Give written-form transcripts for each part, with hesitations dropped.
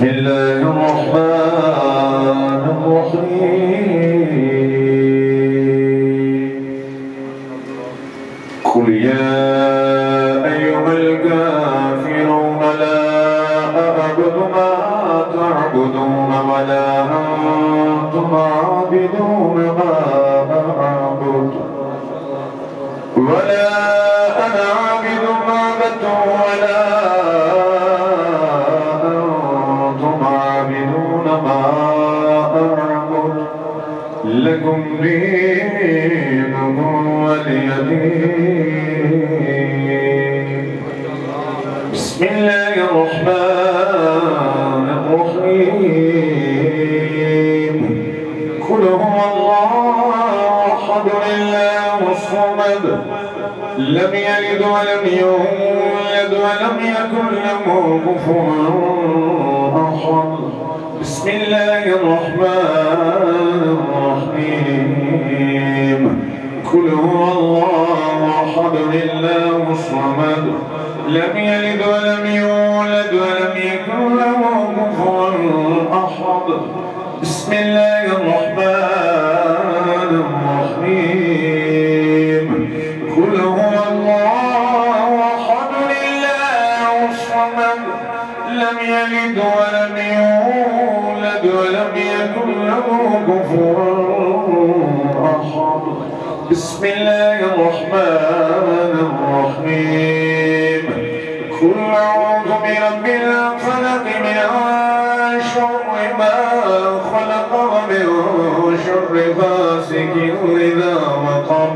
بسم الله الرحمن الرحيم قل يا أيها الكافرون لا أعبد ما تعبدون ولا أنتم عابدون ما أعبد ولا أنا عابد ما عبدتم ولا أنتم عابدون ما أعبد لكم دينكم ولي دين. بسم الله الرحمن الرحيم قل هو الله أحد الله الصمد لم يلد ولم يولد ولم يكن له كفوا أحد. بسم الله الرحمن الرحيم قل هو الله أحد الله الصمد لم يلد ولم يولد ولم يكن له كفوا أحد. بسم الله الرحمن الرحيم قل هو الله أحد الله الصمد لم يلد ولم يولد ولم يكن له كفوا أحد. بسم الله الرحمن الرحيم قل أعوذ برب الفلق من شر ما خلق ومن شر غاسق إذا وقب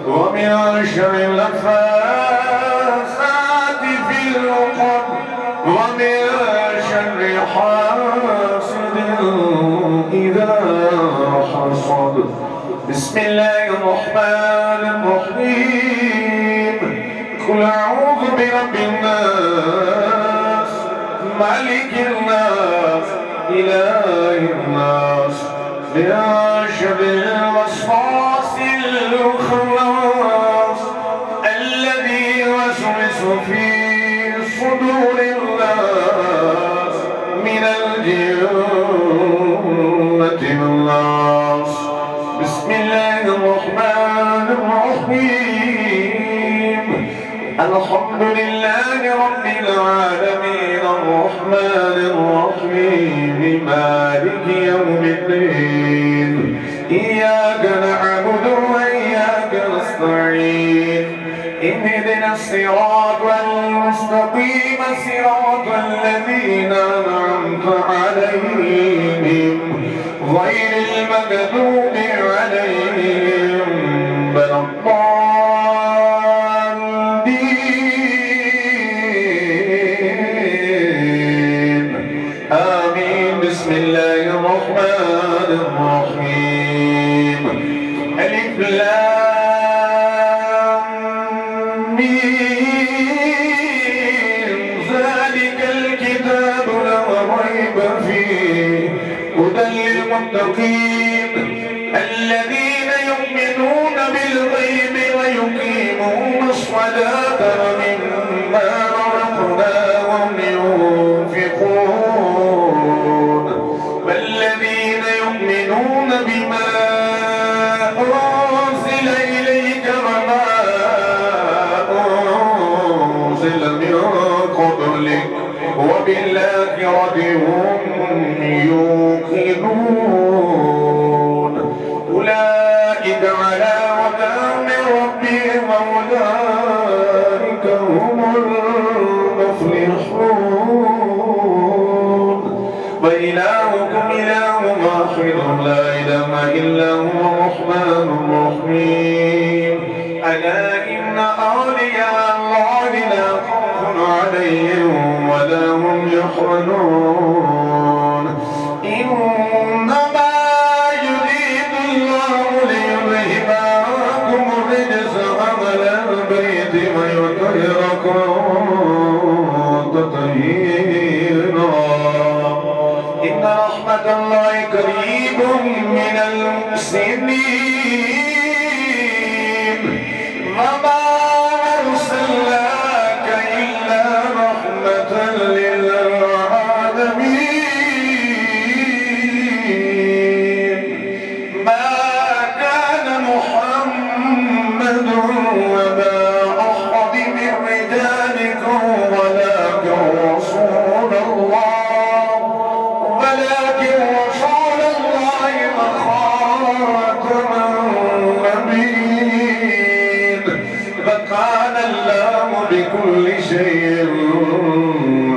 ومن شر النفاثات في العقد ومن شر حاسد إذا حصد. بسم الله الرحمن الرحيم قل أعوذ برب الناس ملك الناس إله الناس من شر الوسواس الخناس الذي يوسوس في صدور الناس من الجنة والناس. بسم الله الرحمن الرحيم الحمد لله رب العالمين الرحمن الرحيم مالك يوم الدين إياك نعبد وإياك نستعين اهدنا الصراط المستقيم صراط الذين أنعمت عليهم غير المغضوب عليهم ولا الضالين آمين. بسم الله الرحمن الرحيم ألف لام ميم ذلك الكتاب لا ريب فيه هدى للمتقين الذين يؤمنون بالغيب ويقيمون الصلاة ومما رزقناهم ينفقون والذين يؤمنون بما أنزل إليك وما أنزل من قبلك وبالآخرة هم يوقنون أولئك على هدى من ربهم وأولئك هم المفلحون. وإلهكم إله واحد لا إله إلا هو الرحمن الرحيم ألا إن أولياء الله لا خوف عليهم ولا هم يحزنون إنما يريد الله ليذهب عنكم الرجس أهل البيت ويطهركم تطهيرا إن رحمة الله قريب من المحسنين وما أرسلناك إلا رحمة للعالمين. بكل شيء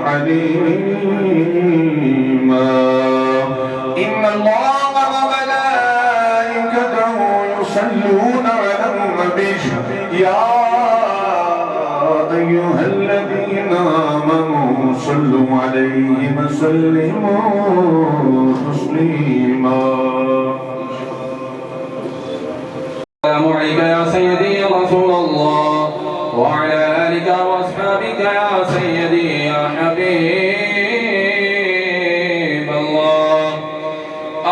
عليما إن الله وملائكته يصلون على النبي يا أيها الذين آمنوا صلوا عليه وسلموا تسليما. السلام عليك يا سيدي يا رسول الله وعلى آلك وأصحابك يا سيدي يا حبيب الله.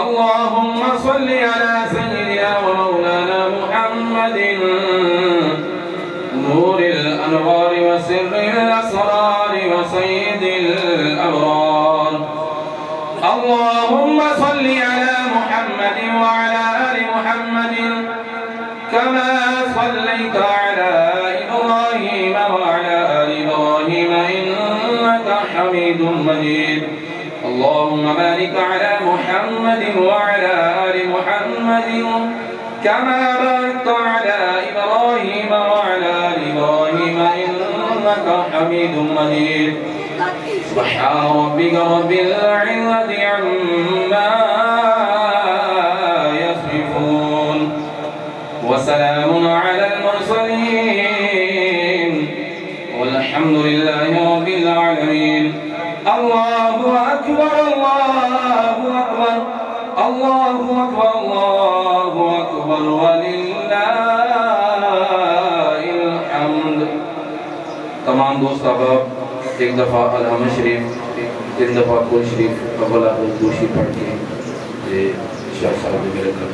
اللهم صل على سيدنا ومولانا محمد نور الأنوار وسر الأسرار وسيد الأبرار. اللهم صل على محمد وعلى آل محمد كما صليت على إبراهيم وعلى آل إبراهيم إنك حميد مجيد. اللهم بارك على محمد وعلى آل محمد كما باركت على إبراهيم وعلى آل إبراهيم إنك حميد مجيد. سبحان ربك رب العزة عما يصفون وسلام على المرسلين والحمد لله رب العالمين. الله أكبر الله أكبر الله أكبر الله أكبر ولله الحمد. تمام دوست احباب ایک دفعہ الحمد شریف تین دفعہ کل شریف اولا دوشی پڑھ کے شاہ صاحب میرے کر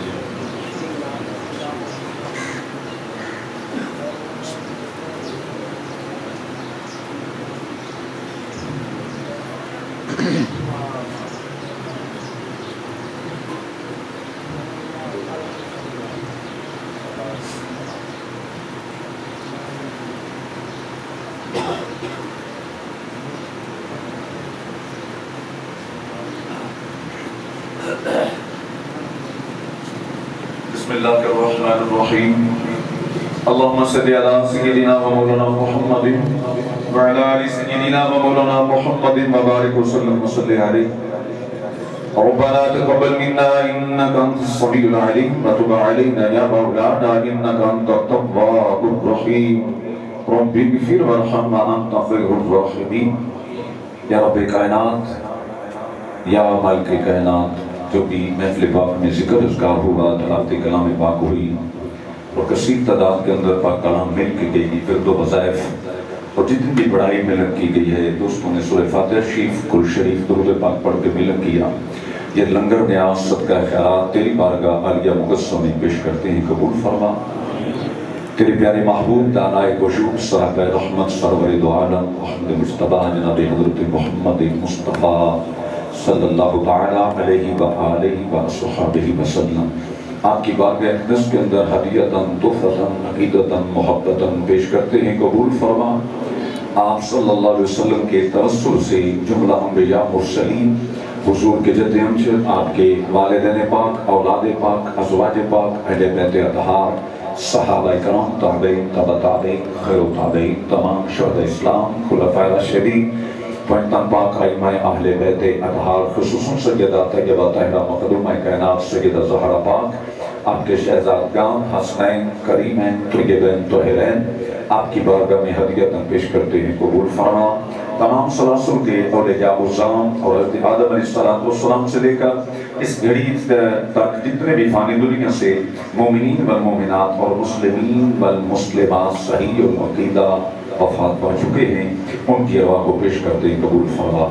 بسم الله الرحمن الرحيم. اللهم صل على سيدنا ومولانا محمد وعلى آل سيدنا ومولانا محمد وبارك وسلم وصلي عليه. ربنا تقبل منا إنك أنت السميع العليم وتب علينا يا مولانا إنك أنت التواب الرحيم. رب اغفر وارحم وأنت خير الراحمين. یا رب کائنات، یا مالک کائنات، جو بھی محفل پاک میں ذکر اذکار ہوا، تلاوت کلام پاک ہوئی اور کثیر تعداد کے اندر پاک کلام مل کے گئی، ورد و وظائف اور جتنی بھی بڑائی ملن کی گئی ہے، دوستوں نے سورہ فاتحہ شریف کل شریف درود پاک پڑھ کے ملن کیا. یہ لنگر نیاز صدقہ خیرات تیری بارگاہ عالیہ مقدسہ میں پیش کرتے ہیں، قبول فرما. تیرے پیارے محبوب دانائے وجود صاحب رحمت سرور دو عالم محمد مصطفیٰ جناب حضرت محمد مصطفیٰ صلی اللہ تعالیٰ علیہ وآلہ وصحبہ وسلم آپ کی بارگاہ اقدس کے اندر ہدیتاً تحفتاً عقیدتاً محبتاً پیش کرتے ہیں، قبول فرما. آپ صلی اللہ علیہ وسلم کے توسل سے جملہ انبیاء مرسلین حضور کے جد امجد، آپ کے والدین پاک، اولاد پاک، ازواج پاک، اہل بیت اطہار، صحابہ کرام، تابعین، تبع تابعین، خیر و تابعین، تمام شہداء اسلام، خلفائے راشدین، پنجتن پاک ائمہ اہل بیت اطہار، خصوصاً سیدہ طیبہ طاہرہ مقدومہ کائنات سیدہ زہرا پاک، آپ کے شہزادگان حسنین، کریمین، طیبین، طاہرین آپ کی بارگاہ میں ہدیتاً پیش کرتے ہیں، قبول فرما. تمام سلاسل کے اولیاء الزام اور حضرت آدم علیہ السلام سے لے کر اس گھڑی تک جتنے بھی فانی دنیا سے مومنین والمومنات اور مسلمین والمسلمات صحیح العقیدہ وفات پا چکے ہیں، ان کی ارواح کو پیش کرتے ہیں، قبول فرما.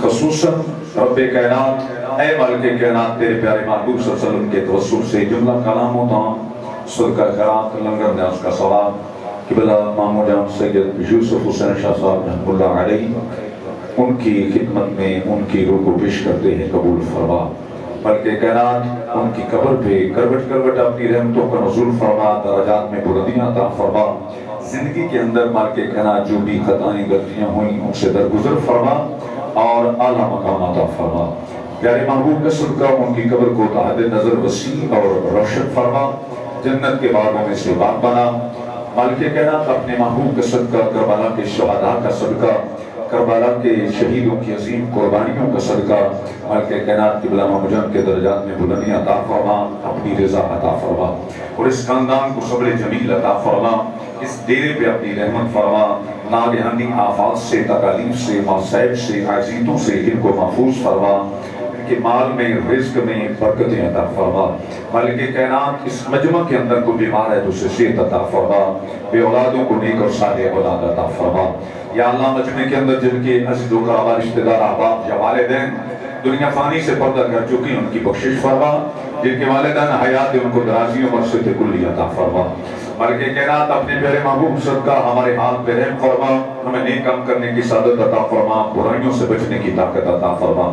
خصوصاً رب کائنات، اے مالک کائنات، تیرے پیارے محبوب صلی اللہ علیہ وسلم کے توسل سے جملہ کلام و تام صدقہ خیرات لنگر نیاز کا ثواب قبلہ مامو جان سید یوسف حسین شاہ صاحب رحمۃ اللہ علیہ ان کی خدمت میں ان کی روح کو پیش کرتے ہیں، قبول فرما. بلکہ کائنات ان کی قبر پہ کروٹ کروٹ اپنی رحمتوں کا نزول فرما، درجات میں بلندیاں عطا فرما. زندگی کے اندر مالک کائنات جو بھی خطائیں غلطیاں ہوئیں ان سے درگزر فرما اور اعلیٰ مقام عطا فرما. پیارے محبوب کا صدقہ ان کی قبر کو تحت نظر وسیع اور روشن فرما، جنت کے باغوں میں سے باغ بنا. مالک کائنات اپنے محبوب کا صدقہ، کربلا کے شہداء کا صدقہ، کربلا کے شہیدوں کی عظیم قربانیوں کا صدقہ، مالک کائنات کی بلا مجن کے درجات میں بلندی عطا فرما، اپنی رضا عطا فرما، اور اس خاندان کو صبر جمیل عطا فرما، اس ڈیرے پہ اپنی رحمت فرما، ناگہانی آفات سے، تکالیف سے، مصائب سے، عزیتوں سے ان کو محفوظ فرما، ان کے مال میں، رزق میں برکتیں عطا فرما۔ مالک کائنات اس مجمع کے اندر کو بیمار ہے تو اسے صحت عطا فرما، بے اولادوں کو نیک اور صالح اولاد عطا فرما۔ یا اللہ مجمع کے اندر جن کے عزیز و قرابہ، رشتہ دار، احباب یا والدین دنیا فانی سے پردہ کر چکی ان کی بخشش فرما، جن کے والدین حیات ان کو درازی عمر سے کلی عطا فرما۔ مالک کائنات اپنے پیارے محبوب صدقہ ہمارے حال پہ رحم فرما، ہمیں نیک کام کرنے کی سعادت عطا فرما، برائیوں سے بچنے کی طاقت عطا فرما۔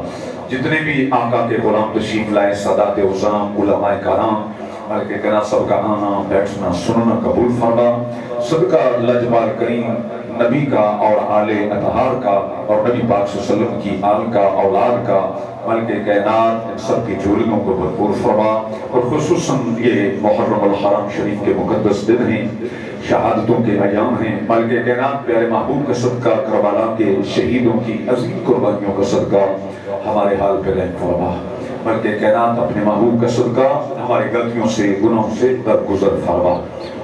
جتنے بھی آقا کے غلام تشریف لائے، سادات عظام، علماء کرام، مالک کائنات سب کا آنا، بیٹھنا، سننا قبول فرما۔ صدقہ لجپال کریم نبی کا اور آل اطہار کا اور نبی پاک صلی اللہ علیہ وسلم کی آل کا، اولاد کا، مالک کائنات ان سب کی جوڑیوں کو بھرپور فرما، اور خصوصاً یہ محرم الحرام شریف کے مقدس دن ہیں، شہادتوں کے ایام ہیں، مالک کائنات پیارے محبوب کا صدقہ، کربلا کے شہیدوں کی عظیم قربانیوں کا صدقہ ہمارے حال پہ رحم فرما۔ مالک کائنات اپنے محبوب کا صدقہ ہماری غلطیوں سے، گناہوں سے درگزر فرما،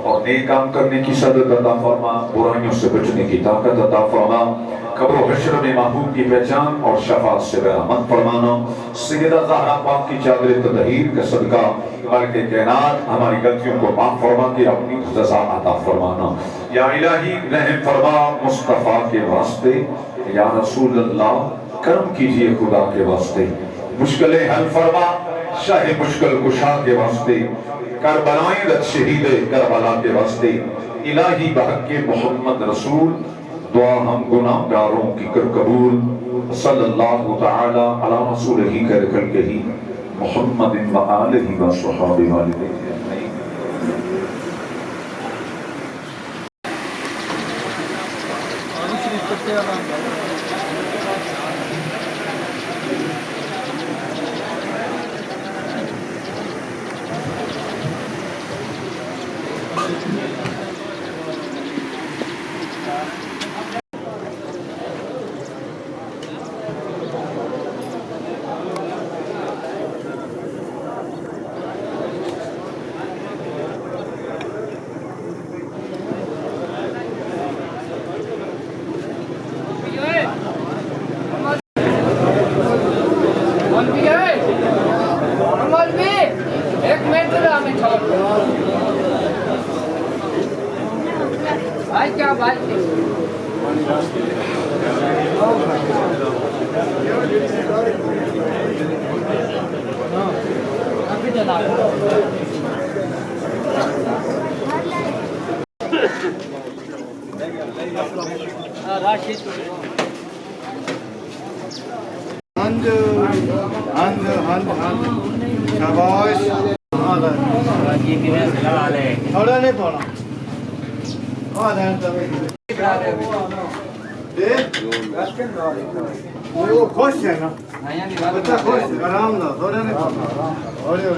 اور نیک کام کرنے کی سعادت عطا فرما، برائیوں سے بچنے کی طاقت عطا فرما، قبر و حشر میں محبوب کی پہچان اور شفاعت سے برحمت فرمانا، سیدہ زہرا پاک کی چادر تطہیر کا صدقہ مالک کائنات ہماری غلطیوں کو معاف فرما کے اپنی رضا عطا فرمانا۔ یا الہی رحم فرما مصطفیٰ کے واسطے، یا رسول اللہ کرم کیجئے خدا کے واسطے، مشکلیں حل فرما شاہ مشکل کشا کے واسطے، کربلائیں رت شہید کربلا کے واسطے، الہی بحق محمد رسول دعا ہم گناہ گاروں کی کر قبول۔ صلی اللہ تعالی علی رسولہ خیر خلقہ محمد و آلہ و صحابہ والہ۔ کیا بات ہے راشد ہند ہند ہند ہند شاباش تھوڑا نہیں پڑا وہ خوش ہے نا بچہ خوش ہے آرام نہ تھوڑا نہیں پڑا